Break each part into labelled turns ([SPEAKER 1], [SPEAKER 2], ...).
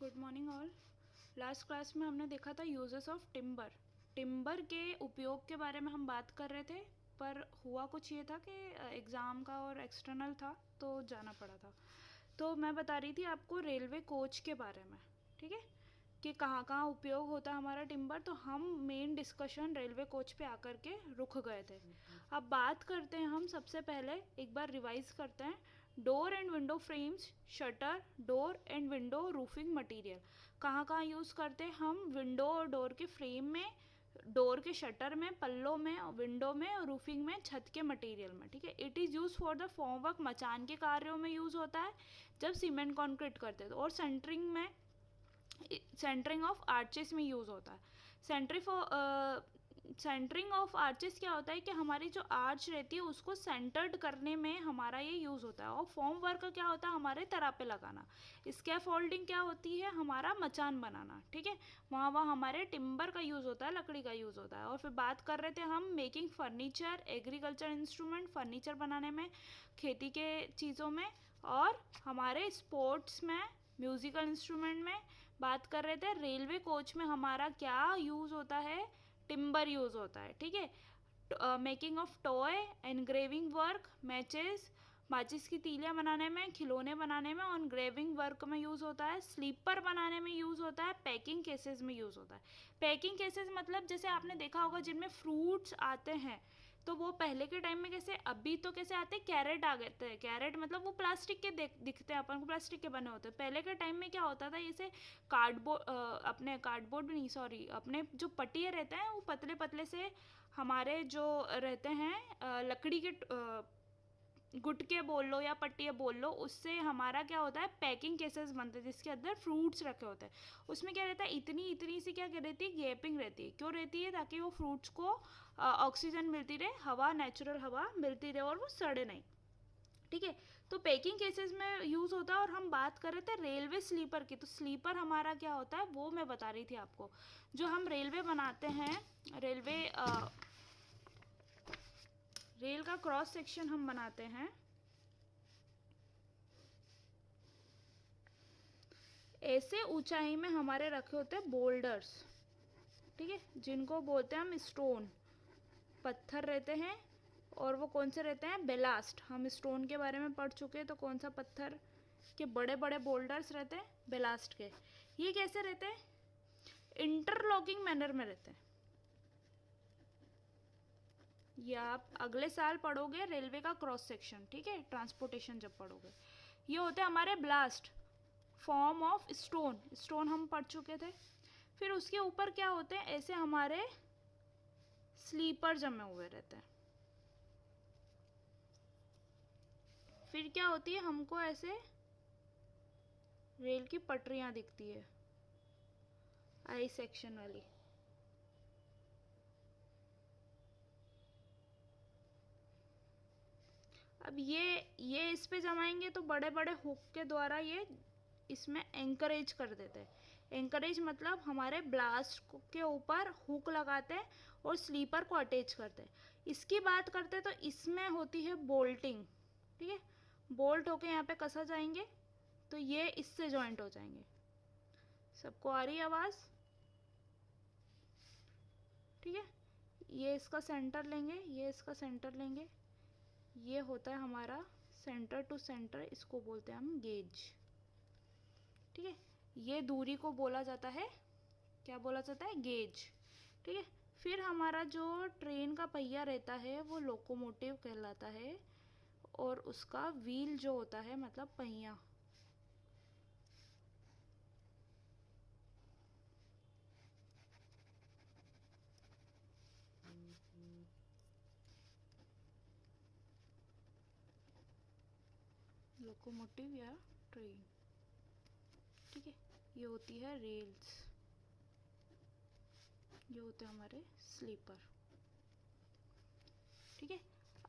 [SPEAKER 1] Good morning all. Last class में हमने देखा था यूजेस ऑफ टिम्बर। टिम्बर के उपयोग के बारे में हम बात कर रहे थे, पर हुआ कुछ ये था कि एग्ज़ाम का और एक्सटर्नल था तो जाना पड़ा था। तो मैं बता रही थी आपको रेलवे कोच के बारे में, ठीक है, कि कहाँ कहाँ उपयोग होता है हमारा टिम्बर। तो हम मेन डिस्कशन रेलवे कोच पे आकर के रुक गए थे। अब बात करते हैं, हम सबसे पहले एक बार रिवाइज करते हैं। Door and window frames, shutter, door and window roofing material कहाँ कहाँ यूज़ करते हैं हम? विंडो और डोर के फ्रेम में, डोर के शटर में, पल्लों में, विंडो में और रूफिंग में, छत के मटेरियल में, ठीक है। It is use for the form work, मचान के कार्यों में यूज़ होता है जब सीमेंट कॉन्क्रीट करते हैं। और सेंटरिंग में, सेंटरिंग ऑफ आर्चेस में यूज़ होता है। सेंटरिंग ऑफ आर्चेस क्या होता है कि हमारी जो आर्च रहती है उसको सेंटर्ड करने में हमारा ये यूज़ होता है। और फॉर्म वर्क क्या होता है? हमारे तरापे लगाना। स्कैफोल्डिंग क्या होती है? हमारा मचान बनाना, ठीक है। वहाँ हमारे टिम्बर का यूज़ होता है, लकड़ी का यूज़ होता है। और फिर बात कर रहे थे हम making furniture, agriculture instrument, furniture बनाने में, खेती के चीज़ों में, और हमारे स्पोर्ट्स में, म्यूज़िकल इंस्ट्रूमेंट में। बात कर रहे थे रेलवे कोच में हमारा क्या यूज़ होता है? टिम्बर यूज़ होता है, ठीक है। Making of toy, engraving work, matches, माचिस की तीलियाँ बनाने में, खिलौने बनाने में, और एनग्रेविंग वर्क में यूज़ होता है। स्लीपर बनाने में यूज़ होता है। पैकिंग केसेस में यूज़ होता है। पैकिंग केसेस मतलब जैसे आपने देखा होगा जिनमें फ्रूट्स आते हैं, तो वो पहले के टाइम में कैसे, अभी तो कैसे आते हैं, कैरेट आ गए थे। कैरेट मतलब वो प्लास्टिक के दिखते हैं अपन को, प्लास्टिक के बने होते हैं। पहले के टाइम में क्या होता था, जैसे कार्डबोर्ड, अपने कार्डबोर्ड भी नहीं, सॉरी, अपने जो पटिए रहते हैं वो पतले पतले से हमारे जो रहते हैं, लकड़ी के गुटके बोल लो या पट्टियाँ बोल लो, उससे हमारा क्या होता है, पैकिंग केसेस बनते हैं जिसके अंदर फ्रूट्स रखे होते हैं। उसमें क्या रहता है, इतनी इतनी सी क्या रहती है, गैपिंग रहती है। क्यों रहती है? ताकि वो फ्रूट्स को ऑक्सीजन मिलती रहे, हवा, नेचुरल हवा मिलती रहे और वो सड़े नहीं, ठीक है। तो पैकिंग केसेस में यूज़ होता है। और हम बात कर रहे थे रेलवे स्लीपर की, तो स्लीपर हमारा क्या होता है वो मैं बता रही थी आपको। जो हम रेलवे बनाते हैं, रेलवे रेल का क्रॉस सेक्शन हम बनाते हैं, ऐसे ऊंचाई में हमारे रखे होते हैं बोल्डर्स, ठीक है, जिनको बोलते हैं हम स्टोन। पत्थर रहते हैं, और वो कौन से रहते हैं? बेलास्ट। हम स्टोन के बारे में पढ़ चुके हैं, तो कौन सा पत्थर के बड़े बड़े बोल्डर्स रहते हैं? बेलास्ट के। ये कैसे रहते हैं? इंटरलॉकिंग मैनर में रहते हैं। ये आप अगले साल पढ़ोगे रेलवे का क्रॉस सेक्शन, ठीक है, ट्रांसपोर्टेशन जब पढ़ोगे। ये होते हैं हमारे blast, form of stone. Stone हम पढ़ चुके थे। फिर उसके ऊपर क्या होते हैं, ऐसे हमारे स्लीपर जमे हुए रहते हैं। फिर क्या होती है, हमको ऐसे रेल की पटरियां दिखती है, आई सेक्शन वाली। अब ये इस पे जमाएंगे तो बड़े बड़े हुक के द्वारा ये इसमें एंकरेज कर देते हैं। एंकरेज मतलब हमारे ब्लास्ट के ऊपर हुक लगाते हैं और स्लीपर को अटैच करते हैं। इसकी बात करते हैं तो इसमें होती है बोल्टिंग, ठीक है। बोल्ट होके यहाँ पे कसा जाएंगे तो ये इससे जॉइंट हो जाएंगे। सबको आ रही है आवाज़? ठीक है। ये इसका सेंटर लेंगे, ये इसका सेंटर लेंगे। ये होता है हमारा सेंटर टू सेंटर, इसको बोलते हैं हम गेज, ठीक है। ये दूरी को बोला जाता है, क्या बोला जाता है? गेज, ठीक है। फिर हमारा जो ट्रेन का पहिया रहता है वो लोकोमोटिव कहलाता है, और उसका व्हील जो होता है मतलब पहिया, लोकोमोटिव या ट्रेन, ठीक है। ये होती है रेल्स, ये होते हैं हमारे स्लीपर, ठीक है।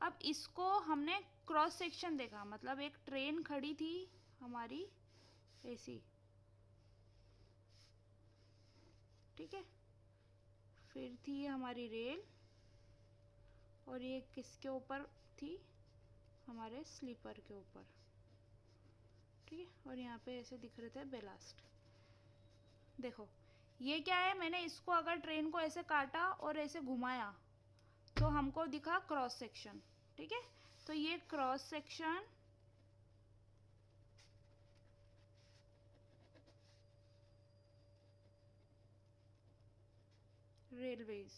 [SPEAKER 1] अब इसको हमने क्रॉस सेक्शन देखा, मतलब एक ट्रेन खड़ी थी हमारी ऐसी, ठीक है। फिर थी ये हमारी रेल, और ये किसके ऊपर थी? हमारे स्लीपर के ऊपर, ठीक है। और यहाँ पे ऐसे दिख रहे थे बेलास्ट। देखो ये क्या है, मैंने इसको अगर ट्रेन को ऐसे काटा और ऐसे घुमाया तो हमको दिखा क्रॉस सेक्शन, ठीक है। तो ये क्रॉस सेक्शन रेलवेज,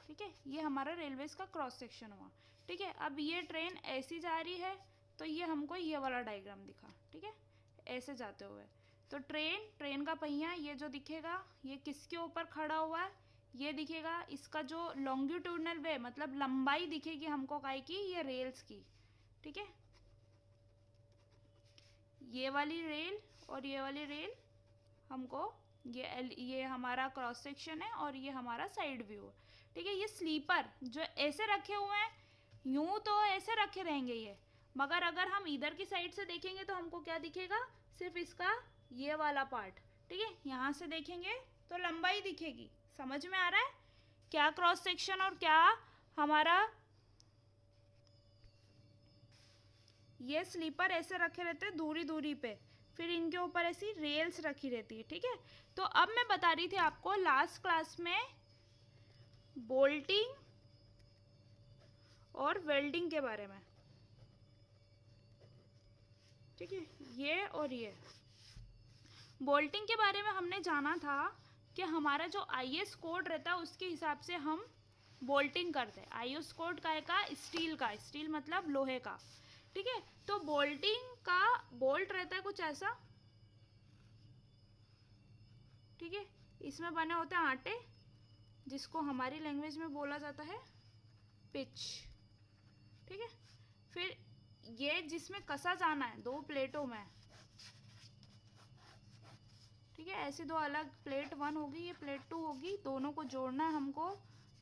[SPEAKER 1] ठीक है, ये हमारा रेलवेज का क्रॉस सेक्शन हुआ, ठीक है। अब ये ट्रेन ऐसी जा रही है तो ये हमको ये वाला डायग्राम दिखा, ठीक है, ऐसे जाते हुए। तो ट्रेन का पहिया ये जो दिखेगा ये किसके ऊपर खड़ा हुआ है, ये दिखेगा, इसका जो लॉन्गिट्यूडनल वे मतलब लंबाई दिखेगी हमको काय की, ये रेल्स की, ठीक है। ये वाली रेल और ये वाली रेल हमको ये हमारा क्रॉस सेक्शन है और ये हमारा साइड व्यू है, ठीक है। ये स्लीपर जो ऐसे रखे हुए हैं, यूं तो ऐसे रखे रहेंगे ये, मगर अगर हम इधर की साइड से देखेंगे तो हमको क्या दिखेगा, सिर्फ इसका ये वाला पार्ट, ठीक है। यहाँ से देखेंगे तो लंबाई दिखेगी। समझ में आ रहा है क्या क्रॉस सेक्शन और क्या हमारा, ये स्लीपर ऐसे रखे रहते हैं दूरी दूरी पे, फिर इनके ऊपर ऐसी रेल्स रखी रहती है, ठीक है। तो अब मैं बता रही थी आपको लास्ट क्लास में बोल्टिंग और वेल्डिंग के बारे में, ठीक है। ये और ये बोल्टिंग के बारे में हमने जाना था कि हमारा जो आईएस कोड रहता है उसके हिसाब से हम बोल्टिंग करते हैं। आईएस कोड का स्टील का, स्टील मतलब लोहे का, ठीक है। तो बोल्टिंग का बोल्ट रहता है कुछ ऐसा, ठीक है। इसमें बने होते हैं आटे, जिसको हमारी लैंग्वेज में बोला जाता है पिच, ठीक है। फिर ये जिसमें कसा जाना है दो प्लेटों में, ठीक है, ऐसी दो अलग, प्लेट 1 होगी, ये प्लेट 2 होगी, दोनों को जोड़ना है हमको,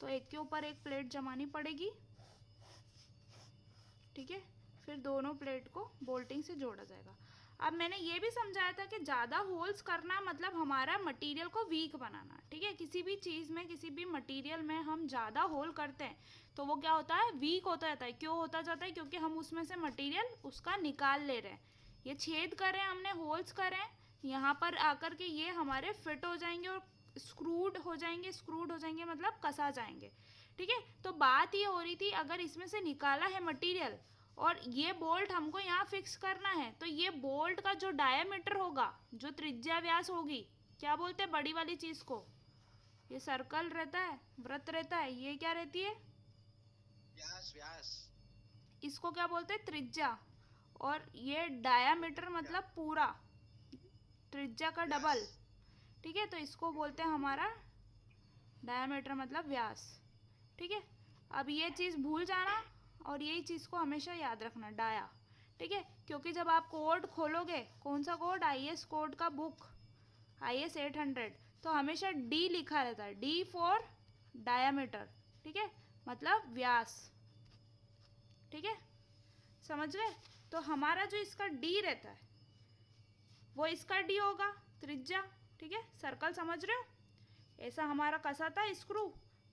[SPEAKER 1] तो एक के ऊपर एक प्लेट जमानी पड़ेगी, ठीक है। फिर दोनों प्लेट को बोल्टिंग से जोड़ा जाएगा। अब मैंने ये भी समझाया था कि ज़्यादा होल्स करना मतलब हमारा मटेरियल को वीक बनाना, ठीक है। किसी भी चीज़ में, किसी भी मटेरियल में हम ज़्यादा होल करते हैं तो वो क्या होता है, वीक होता जाता है। क्यों होता जाता है, क्योंकि हम उसमें से मटेरियल उसका निकाल ले रहे हैं। ये छेद कर रहे हैं हमने, होल्स कर रहे हैं, यहाँ पर आकर के ये हमारे फिट हो जाएंगे और स्क्रूड हो जाएंगे मतलब कसा जाएंगे, ठीक है। तो बात ये हो रही थी, अगर इसमें से निकाला है मटेरियल और ये बोल्ट हमको यहाँ फिक्स करना है, तो ये बोल्ट का जो डायमीटर होगा, जो त्रिज्या व्यास होगी, क्या बोलते हैं बड़ी वाली चीज़ को, ये सर्कल रहता है, वृत्त रहता है, ये क्या रहती है,
[SPEAKER 2] व्यास व्यास,
[SPEAKER 1] इसको क्या बोलते हैं त्रिज्या, और ये डायमीटर मतलब पूरा त्रिज्या का डबल, ठीक है। तो इसको बोलते हैं हमारा डायमीटर मतलब व्यास, ठीक है। अब ये चीज़ भूल जाना और यही चीज़ को हमेशा याद रखना, डाया, ठीक है। क्योंकि जब आप कोड खोलोगे, कौन सा कोड, आईएस कोड का बुक आईएस 800, तो हमेशा डी लिखा रहता है, डी फॉर डायामीटर, ठीक है, मतलब व्यास, ठीक है, समझ गए। तो हमारा जो इसका डी रहता है वो इसका डी होगा त्रिज्या, ठीक है, सर्कल समझ रहे हो, ऐसा हमारा कसा था स्क्रू,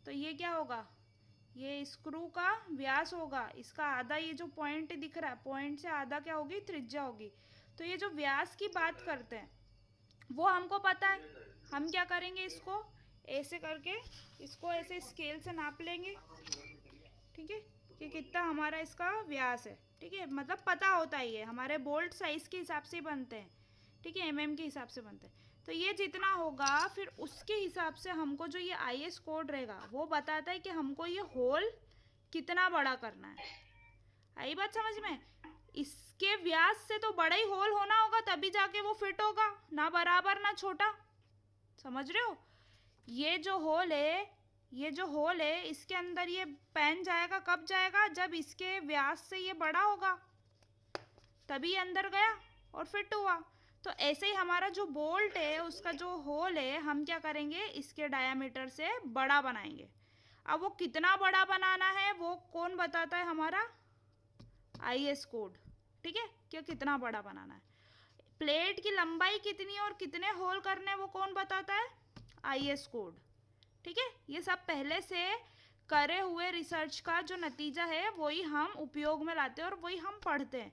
[SPEAKER 1] तो ये क्या होगा, ये स्क्रू का व्यास होगा, इसका आधा, ये जो पॉइंट दिख रहा है, पॉइंट से आधा क्या होगी, त्रिज्या होगी। तो ये जो व्यास की बात करते हैं वो हमको पता है, हम क्या करेंगे, इसको ऐसे करके इसको ऐसे स्केल से नाप लेंगे, ठीक है, कि कितना हमारा इसका व्यास है, ठीक है। मतलब पता होता ही है, हमारे बोल्ट साइज के हिसाब से बनते हैं, ठीक है, एमएम के हिसाब से बनते हैं। तो ये जितना होगा फिर उसके हिसाब से हमको जो ये आईएस कोड रहेगा वो बताता है कि हमको ये होल कितना बड़ा करना है। आई बात समझ में, इसके व्यास से तो बड़ा ही होल होना होगा तभी जाके वो फिट होगा, ना बराबर ना छोटा, समझ रहे हो। ये जो होल है इसके अंदर ये पेन जाएगा, कब जाएगा, जब इसके व्यास से ये बड़ा होगा तभी अंदर गया और फिट हुआ। तो ऐसे ही हमारा जो बोल्ट है उसका जो होल है हम क्या करेंगे, इसके डायामीटर से बड़ा बनाएंगे। अब वो कितना बड़ा बनाना है वो कौन बताता है, हमारा आईएस कोड, ठीक है, कि कितना बड़ा बनाना है। प्लेट की लंबाई कितनी और कितने होल करने वो कौन बताता है, आईएस कोड, ठीक है। ये सब पहले से करे हुए रिसर्च का जो नतीजा है वही हम उपयोग में लाते हैं और वही हम पढ़ते हैं।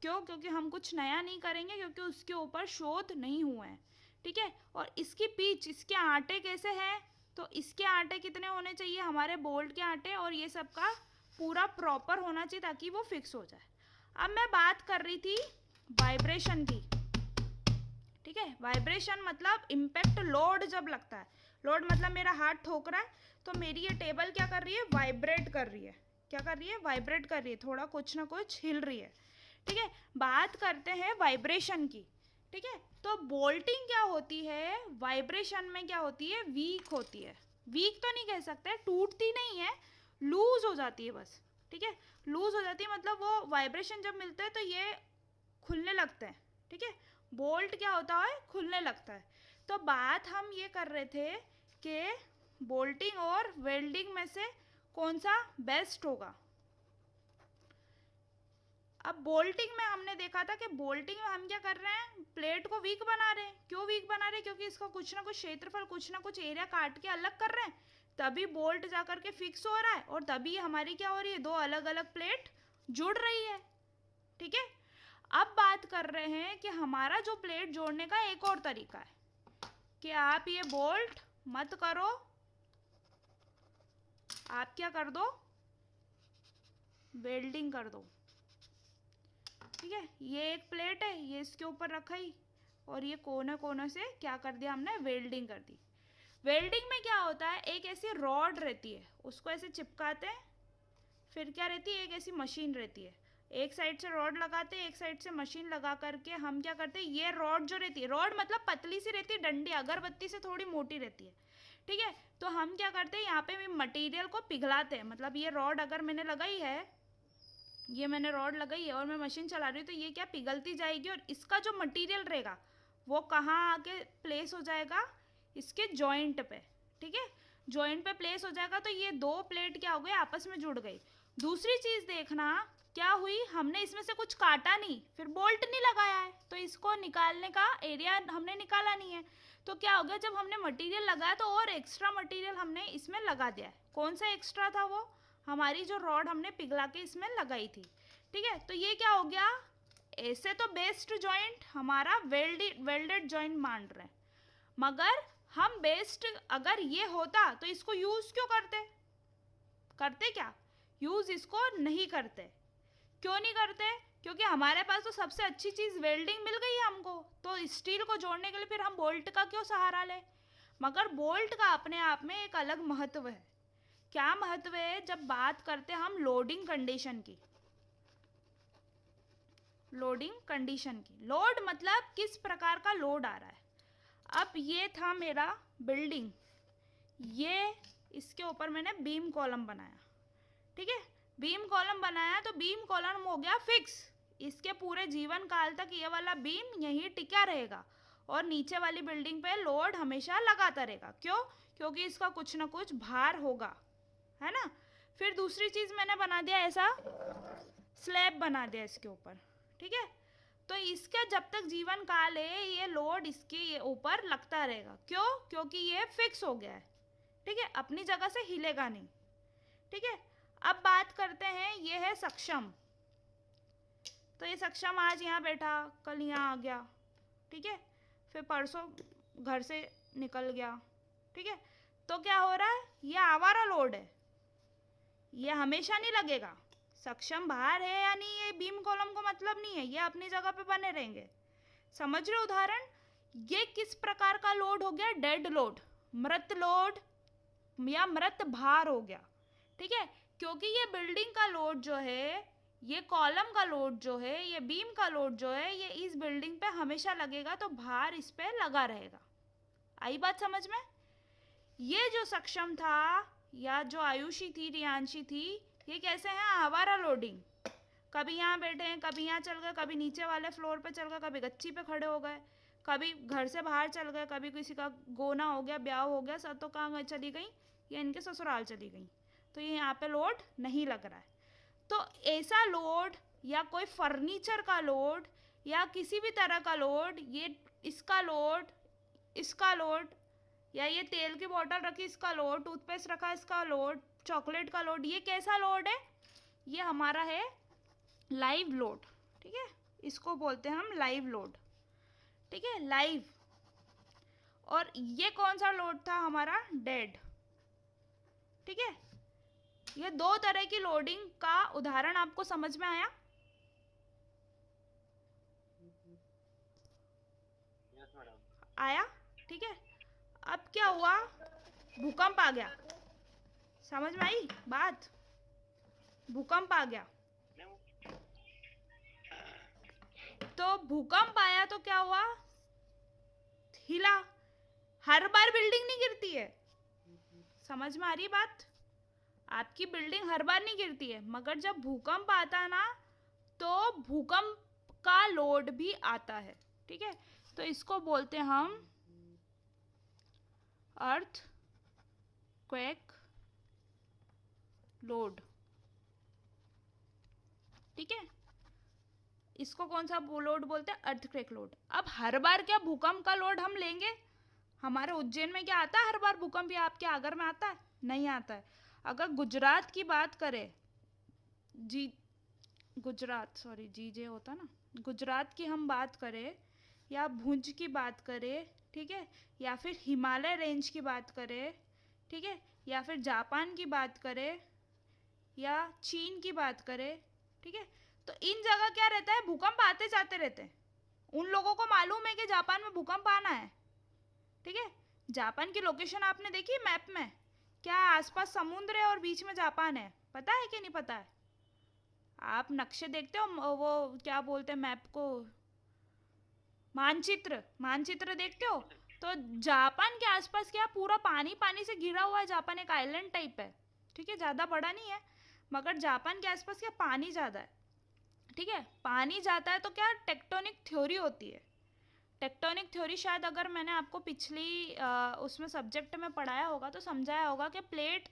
[SPEAKER 1] क्यों, क्योंकि हम कुछ नया नहीं करेंगे, क्योंकि उसके ऊपर शोध नहीं हुए हैं, ठीक है। और इसकी पिच, इसके आटे कैसे हैं, तो इसके आटे कितने होने चाहिए, हमारे बोल्ट के आटे, और ये सब का पूरा प्रॉपर होना चाहिए ताकि वो फिक्स हो जाए। अब मैं बात कर रही थी वाइब्रेशन की, ठीक है। वाइब्रेशन मतलब इम्पैक्ट, लोड जब लगता है, लोड मतलब मेरा हाथ ठोक रहा है तो मेरी ये टेबल क्या कर रही है, वाइब्रेट कर रही है। क्या कर रही है, वाइब्रेट कर रही है, थोड़ा कुछ ना कुछ हिल रही है, ठीक है। बात करते हैं वाइब्रेशन की, ठीक है। तो बोल्टिंग क्या होती है, वाइब्रेशन में क्या होती है, वीक होती है। वीक तो नहीं कह सकते, टूटती नहीं है, लूज हो जाती है बस, ठीक है। लूज हो जाती है मतलब वो वाइब्रेशन जब मिलता है तो ये खुलने लगते हैं, ठीक है। बोल्ट क्या होता है, खुलने लगता है। तो बात हम ये कर रहे थे कि बोल्टिंग और वेल्डिंग में से कौन सा बेस्ट होगा। अब बोल्टिंग में हमने देखा था कि बोल्टिंग में हम क्या कर रहे हैं, प्लेट को वीक बना रहे हैं। क्यों वीक बना रहे हैं, क्योंकि इसका कुछ ना कुछ क्षेत्रफल, कुछ ना कुछ एरिया काट के अलग कर रहे हैं, तभी बोल्ट जा करके फिक्स हो रहा है, और तभी हमारी क्या हो रही है, दो अलग अलग प्लेट जुड़ रही है, ठीक है। अब बात कर रहे हैं कि हमारा जो प्लेट जोड़ने का एक और तरीका है कि आप ये बोल्ट मत करो, आप क्या कर दो, वेल्डिंग कर दो, ठीक है। ये एक प्लेट है, ये इसके ऊपर रखाई, और ये कोने कोने से क्या कर दिया हमने, वेल्डिंग कर दी। वेल्डिंग में क्या होता है, एक ऐसी रॉड रहती है, उसको ऐसे चिपकाते हैं, फिर क्या रहती है, एक ऐसी मशीन रहती है, एक साइड से रॉड लगाते हैं, एक साइड से मशीन लगा करके हम क्या करते हैं, ये रॉड जो रहती है, रॉड मतलब पतली सी रहती है, डंडी अगरबत्ती से थोड़ी मोटी रहती है, ठीक है। तो हम क्या करते हैं, यहाँ पे भी मटेरियल को पिघलाते हैं, मतलब ये रॉड अगर मैंने लगाई है, ये मैंने रॉड लगाई है और मैं मशीन चला रही हूँ, तो ये क्या पिघलती जाएगी, और इसका जो मटेरियल रहेगा वो कहाँ आके प्लेस हो जाएगा, इसके जॉइंट पे, ठीक है। जॉइंट पे प्लेस हो जाएगा, तो ये दो प्लेट क्या हो गई, आपस में जुड़ गई। दूसरी चीज़ देखना क्या हुई, हमने इसमें से कुछ काटा नहीं, फिर बोल्ट नहीं लगाया है, तो इसको निकालने का एरिया हमने निकाला नहीं है। तो क्या हो गया, जब हमने मटेरियल लगाया तो और एक्स्ट्रा मटेरियल हमने इसमें लगा दिया है। कौन सा एक्स्ट्रा था, वो हमारी जो रॉड हमने पिघला के इसमें लगाई थी, ठीक है। तो ये क्या हो गया, ऐसे तो बेस्ट जॉइंट हमारा वेल्डेड जॉइंट मान रहे हैं, मगर हम बेस्ट अगर ये होता तो इसको यूज़ क्यों करते, करते क्या, यूज़ इसको नहीं करते। क्यों नहीं करते, क्योंकि हमारे पास तो सबसे अच्छी चीज़ वेल्डिंग मिल गई है हमको, तो स्टील को जोड़ने के लिए फिर हम बोल्ट का क्यों सहारा लें। मगर बोल्ट का अपने आप में एक अलग महत्व है। क्या महत्व है, जब बात करते हैं हम लोडिंग कंडीशन की, लोडिंग कंडीशन की, लोड मतलब किस प्रकार का लोड आ रहा है। अब ये था मेरा बिल्डिंग, ये इसके ऊपर मैंने बीम कॉलम बनाया, ठीक है। बीम कॉलम बनाया तो बीम कॉलम हो गया फिक्स, इसके पूरे जीवन काल तक ये वाला बीम यहीं टिका रहेगा, और नीचे वाली बिल्डिंग पे लोड हमेशा लगाता रहेगा। क्यों, क्योंकि इसका कुछ ना कुछ भार होगा, है ना। फिर दूसरी चीज़ मैंने बना दिया, ऐसा स्लैब बना दिया इसके ऊपर, ठीक है। तो इसका जब तक जीवन काल है ये लोड इसके ऊपर लगता रहेगा। क्यों, क्योंकि ये फिक्स हो गया है, ठीक है, अपनी जगह से हिलेगा नहीं, ठीक है। अब बात करते हैं, ये है सक्षम, तो ये सक्षम आज यहाँ बैठा, कल यहाँ आ गया, ठीक है, फिर परसों घर से निकल गया, ठीक है। तो क्या हो रहा है, ये आवारा लोड है, ये हमेशा नहीं लगेगा। सक्षम बाहर है या नहीं, ये बीम कॉलम को मतलब नहीं है, ये अपनी जगह पे बने रहेंगे। समझ रहे उदाहरण, ये किस प्रकार का लोड हो गया, डेड लोड, मृत लोड या मृत भार हो गया, ठीक है। क्योंकि ये बिल्डिंग का लोड जो है, ये कॉलम का लोड जो है, ये बीम का लोड जो है, ये इस बिल्डिंग पे हमेशा लगेगा, तो भार इस पे लगा रहेगा। आई बात समझ में। ये जो सक्षम था या जो आयुषी थी, रियांशी थी, ये कैसे हैं, आवारा लोडिंग, कभी यहाँ बैठे हैं, कभी यहाँ चल गए, कभी नीचे वाले फ्लोर पे चल गए, कभी गच्ची पे खड़े हो गए, कभी घर से बाहर चल गए, कभी किसी का गोना हो गया, ब्याह हो गया, सब तो कहाँ चली गई, ये इनके ससुराल चली गई, तो ये यहाँ पे लोड नहीं लग रहा है। तो ऐसा लोड या कोई फर्नीचर का लोड या किसी भी तरह का लोड, ये इसका लोड, इसका लोड, या ये तेल की बोतल रखी इसका लोड, टूथपेस्ट रखा इसका लोड, चॉकलेट का लोड, ये कैसा लोड है, ये हमारा है लाइव लोड, ठीक है। इसको बोलते हैं हम लाइव लोड, ठीक है, लाइव। और ये कौन सा लोड था हमारा, डेड। ठीक है, ये दो तरह की लोडिंग का उदाहरण आपको समझ में आया? आया, ठीक है। अब क्या हुआ, भूकंप आ गया, समझ में आई बात, भूकंप आ गया। तो भूकंप आया तो क्या हुआ, हिला। हर बार बिल्डिंग नहीं गिरती है, समझ में आ रही बात, आपकी बिल्डिंग हर बार नहीं गिरती है, मगर जब भूकंप आता है ना तो भूकंप का लोड भी आता है। ठीक है, तो इसको बोलते हैं हम अर्थ क्वेक लोड। ठीक है, इसको कौन सा लोड बोलते हैं, अर्थक्वेक लोड। अब हर बार क्या भूकंप का लोड हम लेंगे, हमारे उज्जैन में क्या आता है हर बार भूकंप, या आपके आगर में आता है, नहीं आता है। अगर गुजरात की बात करें, गुजरात सॉरी जे होता ना, गुजरात की हम बात करें या भुज की बात करें, ठीक है, या फिर हिमालय रेंज की बात करें, ठीक है, या फिर जापान की बात करें या चीन की बात करें, ठीक है, तो इन जगह क्या रहता है, भूकंप आते जाते रहते हैं। उन लोगों को मालूम है कि जापान में भूकंप आना है। ठीक है, जापान की लोकेशन आपने देखी मैप में, क्या आसपास समुद्र है और बीच में जापान है, पता है कि नहीं पता है? आप नक्शे देखते हो, वो क्या बोलते हैं मैप को, मानचित्र देखते हो, तो जापान के आसपास क्या पूरा पानी पानी से घिरा हुआ है, जापान एक आइलैंड टाइप है। ठीक है, ज़्यादा बड़ा नहीं है, मगर जापान के आसपास क्या पानी ज़्यादा है। ठीक है, पानी जाता है तो क्या टेक्टोनिक थ्योरी होती है। टेक्टोनिक थ्योरी शायद अगर मैंने आपको पिछली उसमें सब्जेक्ट में पढ़ाया होगा तो समझाया होगा कि प्लेट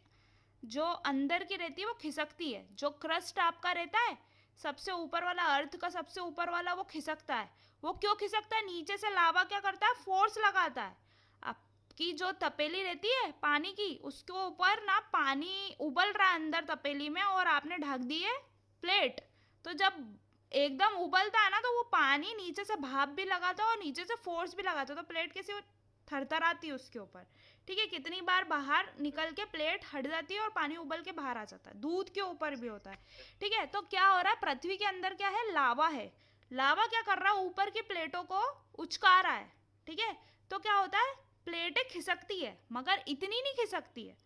[SPEAKER 1] जो अंदर की रहती है वो खिसकती है, जो क्रस्ट आपका रहता है सबसे ऊपर वाला, अर्थ का सबसे ऊपर वाला, वो खिसकता है। वो क्यों खिसकता है, नीचे से लावा क्या करता है, फोर्स लगाता है। आपकी जो तपेली रहती है पानी की, उसके ऊपर ना पानी उबल रहा है अंदर तपेली में और आपने ढक दी है प्लेट, तो जब एकदम उबलता है ना तो वो पानी नीचे से भाप भी लगाता है और नीचे से फोर्स भी लगाता है, तो प्लेट कैसे थरथराती है उसके ऊपर। ठीक है, कितनी बार बाहर निकल के प्लेट हट जाती है और पानी उबल के बाहर आ जाता है, दूध के ऊपर भी होता है। ठीक है, तो क्या हो रहा है, पृथ्वी के अंदर क्या है, लावा है। लावा क्या कर रहा है, ऊपर की प्लेटों को उचका रहा है। ठीक है, तो क्या होता है, प्लेटें खिसकती है, मगर इतनी नहीं खिसकती है।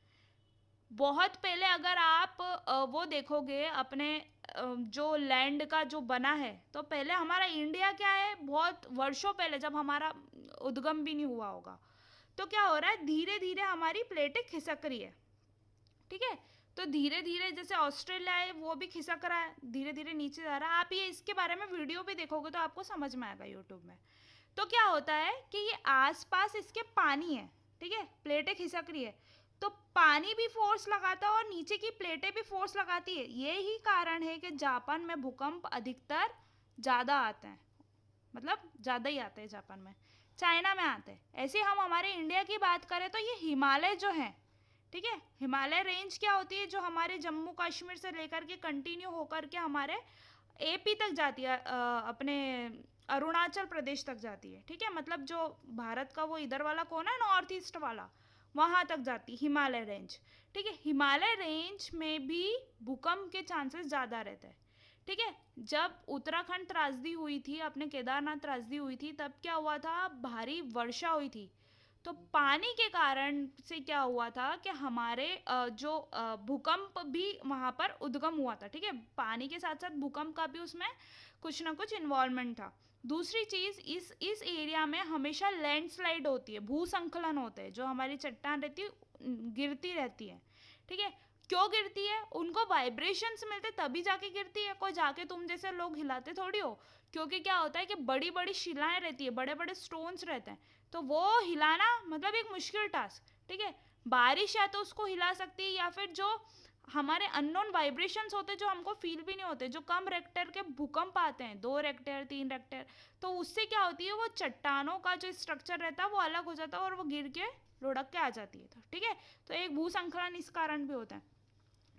[SPEAKER 1] बहुत पहले अगर आप वो देखोगे अपने जो लैंड का जो बना है, तो पहले हमारा इंडिया क्या है, बहुत वर्षों पहले जब हमारा उद्गम भी नहीं हुआ होगा, तो क्या हो रहा है, धीरे धीरे हमारी प्लेटें खिसक रही है। ठीक है, तो धीरे धीरे जैसे ऑस्ट्रेलिया है वो भी खिसक रहा है, धीरे धीरे नीचे जा रहा है। आप ये इसके बारे में वीडियो भी देखोगे तो आपको समझ में आएगा यूट्यूब में। तो क्या होता है कि ये आसपास इसके पानी है, ठीक है, प्लेटें खिसक रही है, तो पानी भी फोर्स लगाता है और नीचे की प्लेटें भी फोर्स लगाती है। यही कारण है कि जापान में भूकंप अधिकतर ज़्यादा आते हैं, मतलब ज़्यादा ही आते हैं जापान में, चाइना में आते हैं। ऐसे हम हमारे इंडिया की बात करें तो ये हिमालय जो है, ठीक है, हिमालय रेंज क्या होती है, जो हमारे जम्मू कश्मीर से लेकर के कंटिन्यू होकर के हमारे एपी तक जाती है, अपने अरुणाचल प्रदेश तक जाती है। ठीक है, मतलब जो भारत का वो इधर वाला कोना है, नॉर्थ ईस्ट वाला, वहाँ तक जाती हिमालय रेंज। ठीक है, हिमालय रेंज में भी भूकंप के चांसेस ज़्यादा रहते हैं। ठीक है, जब उत्तराखंड त्रासदी हुई थी, अपने केदारनाथ त्रासदी हुई थी, तब क्या हुआ था, भारी वर्षा हुई थी, तो पानी के कारण से क्या हुआ था कि हमारे जो भूकंप भी वहाँ पर उद्गम हुआ था। ठीक है, पानी के साथ साथ भूकंप का भी उसमें कुछ ना कुछ इन्वॉल्वमेंट था। दूसरी चीज़, इस एरिया में हमेशा लैंडस्लाइड होती है, भूसंखलन होते हैं, जो हमारी चट्टान रहती है गिरती रहती है। ठीक है, क्यों गिरती है, उनको वाइब्रेशंस मिलते तभी जाके गिरती है, कोई जाके तुम जैसे लोग हिलाते थोड़ी हो। क्योंकि क्या होता है कि बड़ी बड़ी शिलाएं रहती है, बड़े बड़े स्टोन्स रहते हैं, तो वो हिलाना मतलब एक मुश्किल टास्क। ठीक है, बारिश है तो उसको हिला सकती है, या फिर जो हमारे अननोन वाइब्रेशंस होते हैं जो हमको फील भी नहीं होते, जो कम रेक्टर के भूकंप आते हैं, 2 रेक्टर 3 रेक्टर, तो उससे क्या होती है, वो चट्टानों का जो स्ट्रक्चर रहता है वो अलग हो जाता है और वो गिर के लुढ़क के आ जाती है। ठीक है, तो एक भूसंखलन इस कारण भी होता है।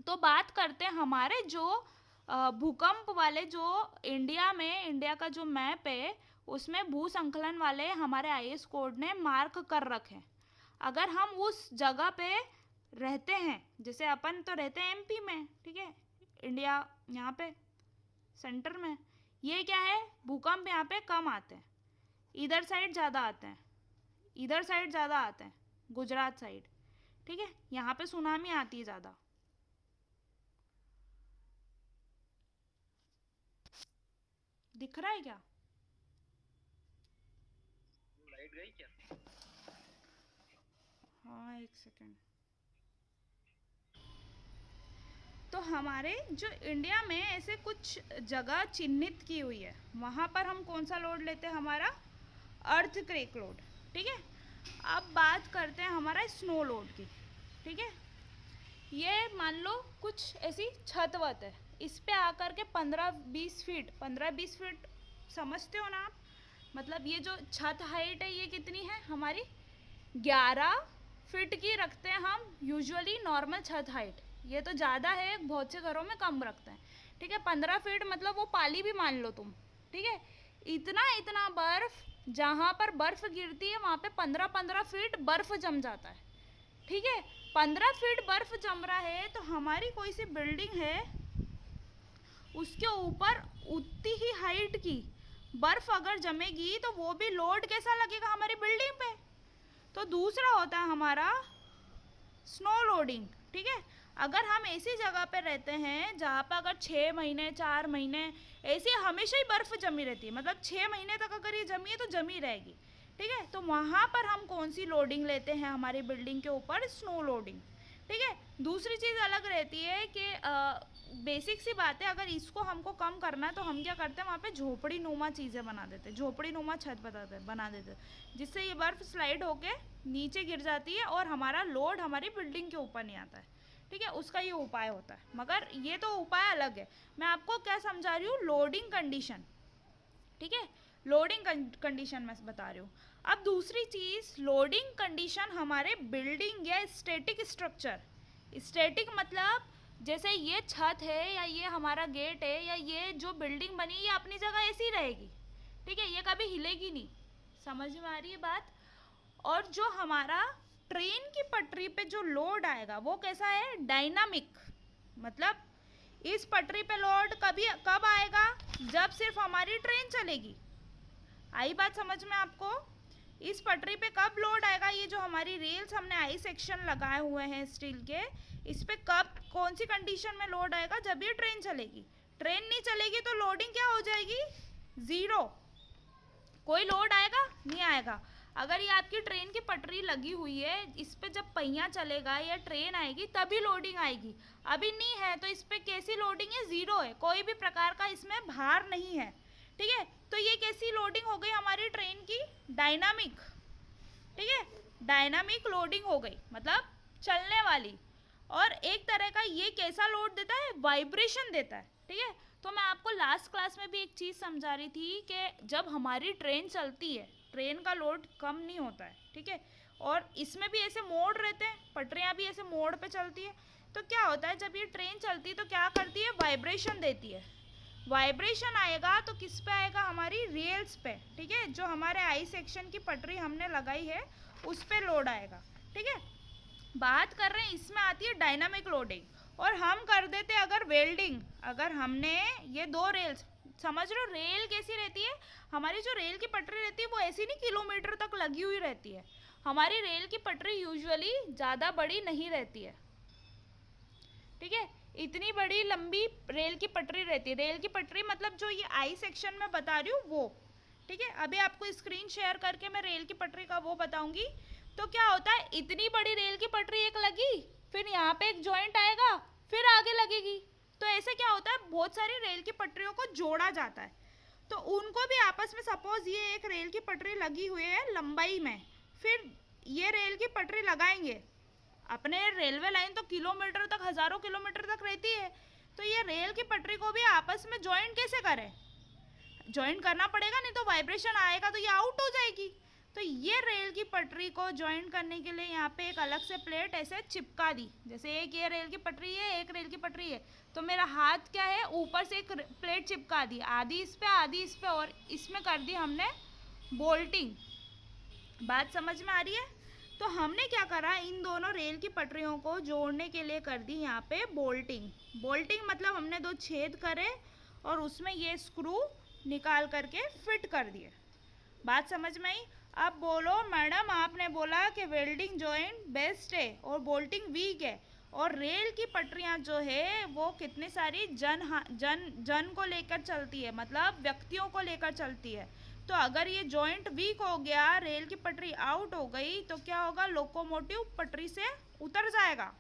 [SPEAKER 1] तो बात करते हैं हमारे जो भूकंप वाले, जो इंडिया में, इंडिया का जो मैप है उसमें भू संकलन वाले हमारे आईएएस कोड ने मार्क कर रखे हैं। अगर हम उस जगह पे रहते हैं, जैसे अपन तो रहते हैं एमपी में, ठीक है, इंडिया यहाँ पे सेंटर में, ये क्या है, भूकंप यहाँ पे कम आते हैं, इधर साइड ज़्यादा आते हैं, इधर साइड ज़्यादा आते हैं, गुजरात साइड, ठीक है, यहाँ पे सुनामी आती है ज़्यादा। दिख रहा है क्या?
[SPEAKER 2] लाइट गई क्या?
[SPEAKER 1] हाँ, एक सेकेंड। तो हमारे जो इंडिया में ऐसे कुछ जगह चिन्हित की हुई है, वहाँ पर हम कौन सा लोड लेते हैं, हमारा अर्थक्वेक लोड, ठीक है। अब बात करते हैं हमारा स्नो लोड की, ठीक है। ये मान लो कुछ ऐसी छत वत है, इस पे आकर के 15-20 फीट समझते हो ना आप, मतलब ये जो छत हाइट है ये कितनी है हमारी, 11 फीट की रखते हैं हम यूजुअली नॉर्मल छत हाइट। ये तो ज़्यादा है, बहुत से घरों में कम रखते हैं, ठीक है। 15 फीट मतलब वो पाली भी मान लो तुम, ठीक है। इतना बर्फ, जहाँ पर बर्फ गिरती है वहाँ पे 15-15 फीट बर्फ जम जाता है, ठीक है। 15 फीट बर्फ जम रहा है तो हमारी कोई सी बिल्डिंग है, उसके ऊपर उतनी ही हाइट की बर्फ अगर जमेगी तो वो भी लोड कैसा लगेगा हमारी बिल्डिंग पे। तो दूसरा होता है हमारा स्नो लोडिंग, ठीक है। अगर हम ऐसी जगह पे रहते हैं जहाँ पर अगर 6 महीने 4 महीने ऐसी हमेशा ही बर्फ़ जमी रहती है, मतलब 6 महीने तक अगर ये जमी है तो जमी रहेगी, ठीक है। तो वहाँ पर हम कौन सी लोडिंग लेते हैं हमारी बिल्डिंग के ऊपर, स्नो लोडिंग, ठीक है। दूसरी चीज़ अलग रहती है कि बेसिक सी बात है, अगर इसको हमको कम करना है तो हम क्या करते हैं, वहाँ पे झोपड़ी नुमा चीज़ें बना देते हैं, झोपड़ी नुमा छत बना देते हैं, जिससे ये बर्फ़ स्लाइड होके नीचे गिर जाती है और हमारा लोड हमारी बिल्डिंग के ऊपर नहीं आता है, ठीक है। उसका ये उपाय होता है, मगर ये तो उपाय अलग है। मैं आपको क्या समझा रही हूँ, लोडिंग कंडीशन, ठीक है, लोडिंग कंडीशन मैं बता रही हूँ। अब दूसरी चीज़, लोडिंग कंडीशन हमारे बिल्डिंग या स्टैटिक स्ट्रक्चर, स्टैटिक मतलब जैसे ये छत है या ये हमारा गेट है या ये जो बिल्डिंग बनी ये अपनी जगह ऐसी रहेगी, ठीक है, ये कभी हिलेगी नहीं, समझ में आ रही है बात। और जो हमारा ट्रेन की पटरी पे जो लोड आएगा वो कैसा है, डायनामिक, मतलब इस पटरी पे लोड कब आएगा, जब सिर्फ हमारी ट्रेन चलेगी। आई बात समझ में आपको, इस पटरी पे कब लोड आएगा, ये जो हमारी रेल्स हमने आई सेक्शन लगाए हुए हैं स्टील के, इस पे कब कौन सी कंडीशन में लोड आएगा, जब ये ट्रेन चलेगी। ट्रेन नहीं चलेगी तो लोडिंग क्या हो जाएगी, ज़ीरो, कोई लोड आएगा नहीं आएगा। अगर ये आपकी ट्रेन की पटरी लगी हुई है, इस पे जब पहिया चलेगा या ट्रेन आएगी तभी लोडिंग आएगी, अभी नहीं है तो इस पे कैसी लोडिंग है, ज़ीरो है, कोई भी प्रकार का इसमें भार नहीं है, ठीक है। तो ये कैसी लोडिंग हो गई हमारी ट्रेन की, डायनामिक, ठीक है, डायनामिक लोडिंग हो गई, मतलब चलने वाली। और एक तरह का ये कैसा लोड देता है, वाइब्रेशन देता है, ठीक है। तो मैं आपको लास्ट क्लास में भी एक चीज़ समझा रही थी कि जब हमारी ट्रेन चलती है, ट्रेन का लोड कम नहीं होता है, ठीक है, और इसमें भी ऐसे मोड़ रहते हैं, पटरियाँ भी ऐसे मोड़ पे चलती है, तो क्या होता है जब ये ट्रेन चलती है तो क्या करती है, वाइब्रेशन देती है। वाइब्रेशन आएगा तो किस पे आएगा, हमारी रेल्स पे, ठीक है, जो हमारे आई सेक्शन की पटरी हमने लगाई है उस पे लोड आएगा, ठीक है। बात कर रहे हैं इसमें आती है डायनामिक लोडिंग। और हम कर देते अगर वेल्डिंग, अगर हमने ये दो रेल्स, समझ रहे हो रेल कैसी रहती है, हमारी जो रेल की पटरी रहती है वो ऐसी नहीं किलोमीटर तक लगी हुई रहती है, हमारी रेल की पटरी यूजुअली ज़्यादा बड़ी नहीं रहती है, ठीक है, इतनी बड़ी लंबी रेल की पटरी रहती है। रेल की पटरी मतलब जो ये आई सेक्शन में बता रही हूँ वो, ठीक है। अभी आपको स्क्रीन शेयर करके मैं रेल की पटरी का वो बताऊंगी। तो क्या होता है, इतनी बड़ी रेल की पटरी एक लगी, फिर यहाँ पे एक जॉइंट आएगा, फिर आगे लगेगी, तो ऐसे क्या होता है, बहुत सारी रेल की पटरियों को जोड़ा जाता है। तो उनको भी आपस में, सपोज ये एक रेल की पटरी लगी हुई है लंबाई में, फिर ये रेल की पटरी लगाएंगे, अपने रेलवे लाइन तो किलोमीटर तक, हज़ारों किलोमीटर तक रहती है, तो ये रेल की पटरी को भी आपस में जॉइंट कैसे करें, जॉइंट करना पड़ेगा, नहीं तो वाइब्रेशन आएगा तो ये आउट हो जाएगी। तो ये रेल की पटरी को ज्वाइन करने के लिए यहाँ पे एक अलग से प्लेट ऐसे चिपका दी। जैसे एक ये रेल की पटरी है, एक रेल की पटरी है, तो मेरा हाथ क्या है, ऊपर से एक प्लेट चिपका दी, आधी इस पे आधी इस पे, और इसमें कर दी हमने बोल्टिंग। बात समझ में आ रही है? तो हमने क्या करा, इन दोनों रेल की पटरियों को जोड़ने के लिए कर दी यहाँ पे बोल्टिंग। बोल्टिंग मतलब हमने 2 छेद करे और उसमें ये स्क्रू निकाल करके फिट कर दिए। बात समझ में आई? अब बोलो मैडम, आपने बोला कि वेल्डिंग जॉइंट बेस्ट है और बोल्टिंग वीक है, और रेल की पटरियां जो है वो कितनी सारी जन को लेकर चलती है, मतलब व्यक्तियों को लेकर चलती है। तो अगर ये जॉइंट वीक हो गया, रेल की पटरी आउट हो गई, तो क्या होगा, लोकोमोटिव पटरी से उतर जाएगा।